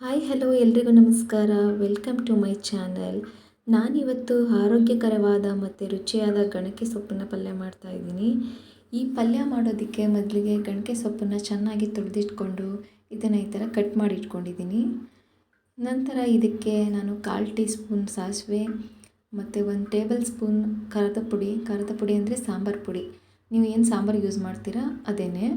Hi hello ಎಲ್ರಿಗೂ ನಮಸ್ಕಾರ. Welcome to my channel. ನಾನಿವತ್ತು ಆರೋಗ್ಯಕರವಾದ ಮತ್ತು ರುಚಿಯಾದ ಗಣಕೆ ಸೊಪ್ಪನ್ನು ಪಲ್ಯ ಮಾಡ್ತಾಯಿದ್ದೀನಿ. ಈ ಪಲ್ಯ ಮಾಡೋದಕ್ಕೆ ಮೊದಲಿಗೆ ಗಣಕೆ ಸೊಪ್ಪನ್ನು ಚೆನ್ನಾಗಿ ತೊಳೆದಿಟ್ಕೊಂಡು ಇದನ್ನು ಈ ಥರ ಕಟ್ ಮಾಡಿ ಇಟ್ಕೊಂಡಿದ್ದೀನಿ. ನಂತರ ಇದಕ್ಕೆ ನಾನು 1/4 ಟೀ ಸ್ಪೂನ್ ಸಾಸಿವೆ ಮತ್ತು 1 ಟೇಬಲ್ ಸ್ಪೂನ್ ಖಾರದ ಪುಡಿ ಅಂದರೆ ಸಾಂಬಾರು ಪುಡಿ, ನೀವು ಏನು ಸಾಂಬಾರು ಯೂಸ್ ಮಾಡ್ತೀರಾ ಅದೇನೇ.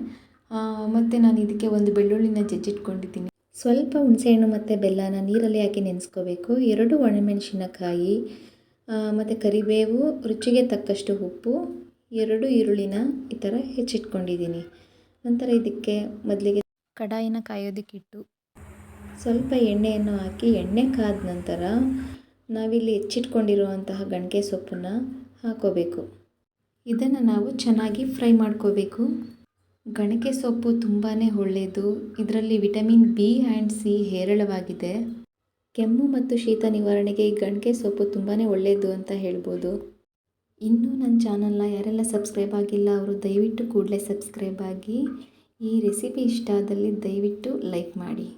ಮತ್ತು ನಾನು ಇದಕ್ಕೆ ಒಂದು ಬೆಳ್ಳುಳ್ಳಿನ ಜಜ್ಜಿಟ್ಕೊಂಡಿದ್ದೀನಿ. ಸ್ವಲ್ಪ ಹುಣಸೆಹಣ್ಣು ಮತ್ತು ಬೆಲ್ಲನ ನೀರಲ್ಲಿ ಹಾಕಿ ನೆನೆಸ್ಕೋಬೇಕು. 2 ಒಣಮೆಣಸಿನಕಾಯಿ ಮತ್ತು ಕರಿಬೇವು, ರುಚಿಗೆ ತಕ್ಕಷ್ಟು ಉಪ್ಪು, 2 ಈರುಳ್ಳಿನ ಈ ಥರ ಹೆಚ್ಚಿಟ್ಕೊಂಡಿದ್ದೀನಿ. ನಂತರ ಇದಕ್ಕೆ ಮೊದಲಿಗೆ ಕಡಾಯಿನ ಕಾಯೋದಕ್ಕಿಟ್ಟು ಸ್ವಲ್ಪ ಎಣ್ಣೆಯನ್ನು ಹಾಕಿ ಎಣ್ಣೆ ಕಾದ ನಂತರ ನಾವಿಲ್ಲಿ ಹೆಚ್ಚಿಟ್ಕೊಂಡಿರುವಂತಹ ಗಣಕೆ ಸೊಪ್ಪನ್ನು ಹಾಕೋಬೇಕು. ಇದನ್ನು ನಾವು ಚೆನ್ನಾಗಿ ಫ್ರೈ ಮಾಡ್ಕೋಬೇಕು. ಗಣಕೆ ಸೊಪ್ಪು ತುಂಬಾ ಒಳ್ಳೆಯದು. ಇದರಲ್ಲಿ ವಿಟಮಿನ್ ಬಿ ಆ್ಯಂಡ್ ಸಿ ಹೇರಳವಾಗಿದೆ. ಕೆಮ್ಮು ಮತ್ತು ಶೀತ ನಿವಾರಣೆಗೆ ಈ ಗಣಕೆ ಸೊಪ್ಪು ತುಂಬಾ ಒಳ್ಳೆಯದು ಅಂತ ಹೇಳ್ಬೋದು. ಇನ್ನೂ ನನ್ನ ಚಾನಲ್ನ ಯಾರೆಲ್ಲ ಸಬ್ಸ್ಕ್ರೈಬ್ ಆಗಿಲ್ಲ ಅವರು ದಯವಿಟ್ಟು ಕೂಡಲೇ ಸಬ್ಸ್ಕ್ರೈಬ್ ಆಗಿ. ಈ ರೆಸಿಪಿ ಇಷ್ಟ ಆದಲ್ಲಿ ದಯವಿಟ್ಟು ಲೈಕ್ ಮಾಡಿ.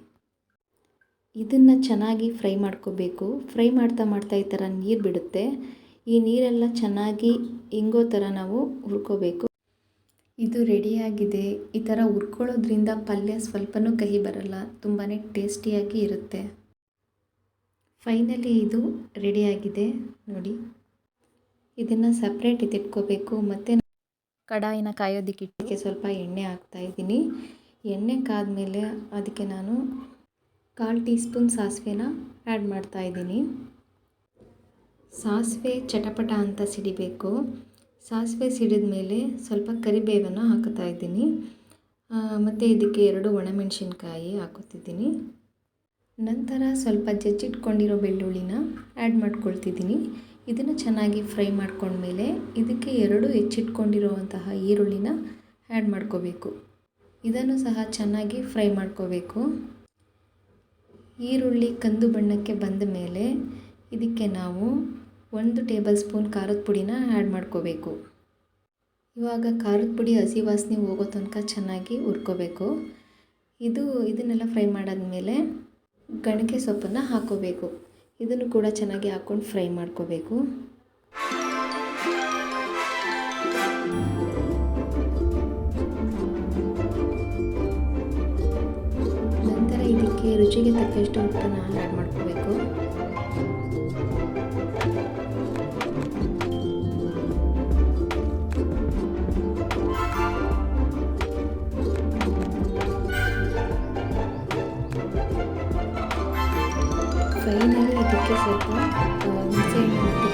ಇದನ್ನು ಚೆನ್ನಾಗಿ ಫ್ರೈ ಮಾಡ್ಕೋಬೇಕು. ಫ್ರೈ ಮಾಡ್ತಾ ಈ ಥರ ನೀರು ಬಿಡುತ್ತೆ. ಈ ನೀರೆಲ್ಲ ಚೆನ್ನಾಗಿ ಇಂಗೋ ಥರ ನಾವು ಹುರ್ಕೋಬೇಕು. ಇದು ರೆಡಿಯಾಗಿದೆ. ಈ ಥರ ಹುರ್ಕೊಳ್ಳೋದ್ರಿಂದ ಪಲ್ಯ ಸ್ವಲ್ಪನೂ ಕಹಿ ಬರಲ್ಲ, ತುಂಬಾ ಟೇಸ್ಟಿಯಾಗಿ ಇರುತ್ತೆ. ಫೈನಲಿ ಇದು ರೆಡಿಯಾಗಿದೆ ನೋಡಿ. ಇದನ್ನು ಸಪ್ರೇಟ್ ಎತ್ತಿಟ್ಕೋಬೇಕು. ಮತ್ತು ಕಡಾಯಿನ ಕಾಯೋದಕ್ಕಿಟ್ಟಿಗೆ ಸ್ವಲ್ಪ ಎಣ್ಣೆ ಹಾಕ್ತಾಯಿದ್ದೀನಿ. ಎಣ್ಣೆ ಕಾದ್ಮೇಲೆ ಅದಕ್ಕೆ ನಾನು 1/4 ಟೀ ಸ್ಪೂನ್ ಸಾಸಿವೆನ ಆ್ಯಡ್ ಮಾಡ್ತಾಯಿದ್ದೀನಿ. ಸಾಸಿವೆ ಚಟಪಟ ಅಂತ ಸಿಡಿಬೇಕು. ಸಾಸಿವೆ ಸಿಡಿದ ಮೇಲೆ ಸ್ವಲ್ಪ ಕರಿಬೇವನ್ನು ಹಾಕ್ತಾ ಇದ್ದೀನಿ. ಮತ್ತು ಇದಕ್ಕೆ 2 ಒಣಮೆಣಸಿನ್ಕಾಯಿ ಹಾಕೋತಿದ್ದೀನಿ. ನಂತರ ಸ್ವಲ್ಪ ಜಜ್ಜಿಟ್ಕೊಂಡಿರೋ ಬೆಳ್ಳುಳ್ಳಿನ ಆ್ಯಡ್ ಮಾಡ್ಕೊಳ್ತಿದ್ದೀನಿ. ಇದನ್ನು ಚೆನ್ನಾಗಿ ಫ್ರೈ ಮಾಡ್ಕೊಂಡ್ಮೇಲೆ ಇದಕ್ಕೆ 2 ಹೆಚ್ಚಿಟ್ಕೊಂಡಿರುವಂತಹ ಈರುಳ್ಳಿನ ಆ್ಯಡ್ ಮಾಡ್ಕೋಬೇಕು. ಇದನ್ನು ಸಹ ಚೆನ್ನಾಗಿ ಫ್ರೈ ಮಾಡ್ಕೋಬೇಕು. ಈರುಳ್ಳಿ ಕಂದು ಬಣ್ಣಕ್ಕೆ ಬಂದ ಮೇಲೆ ಇದಕ್ಕೆ ನಾವು 1 ಟೇಬಲ್ ಸ್ಪೂನ್ ಖಾರದ ಪುಡಿನ ಆ್ಯಡ್ ಮಾಡ್ಕೋಬೇಕು. ಇವಾಗ ಖಾರದ ಪುಡಿ ಹಸಿ ವಾಸನೆ ಹೋಗೋ ತನಕ ಚೆನ್ನಾಗಿ ಹುರ್ಕೋಬೇಕು. ಇದನ್ನೆಲ್ಲ ಫ್ರೈ ಮಾಡಾದ್ಮೇಲೆ ಗಣಕೆ ಸೊಪ್ಪನ್ನು ಹಾಕೋಬೇಕು. ಇದನ್ನು ಕೂಡ ಚೆನ್ನಾಗಿ ಹಾಕ್ಕೊಂಡು ಫ್ರೈ ಮಾಡ್ಕೋಬೇಕು. ನಂತರ ಇದಕ್ಕೆ ರುಚಿಗೆ ತಕ್ಕಷ್ಟು ಉಪ್ಪನ್ನು ಆ್ಯಡ್ ಮಾಡ್ಕೋಬೇಕು. ಫೈನಲಿ ಇದಕ್ಕೆ ಸ್ವಲ್ಪ ಹುಣಸೆಹಣ್ಣು ಮತ್ತು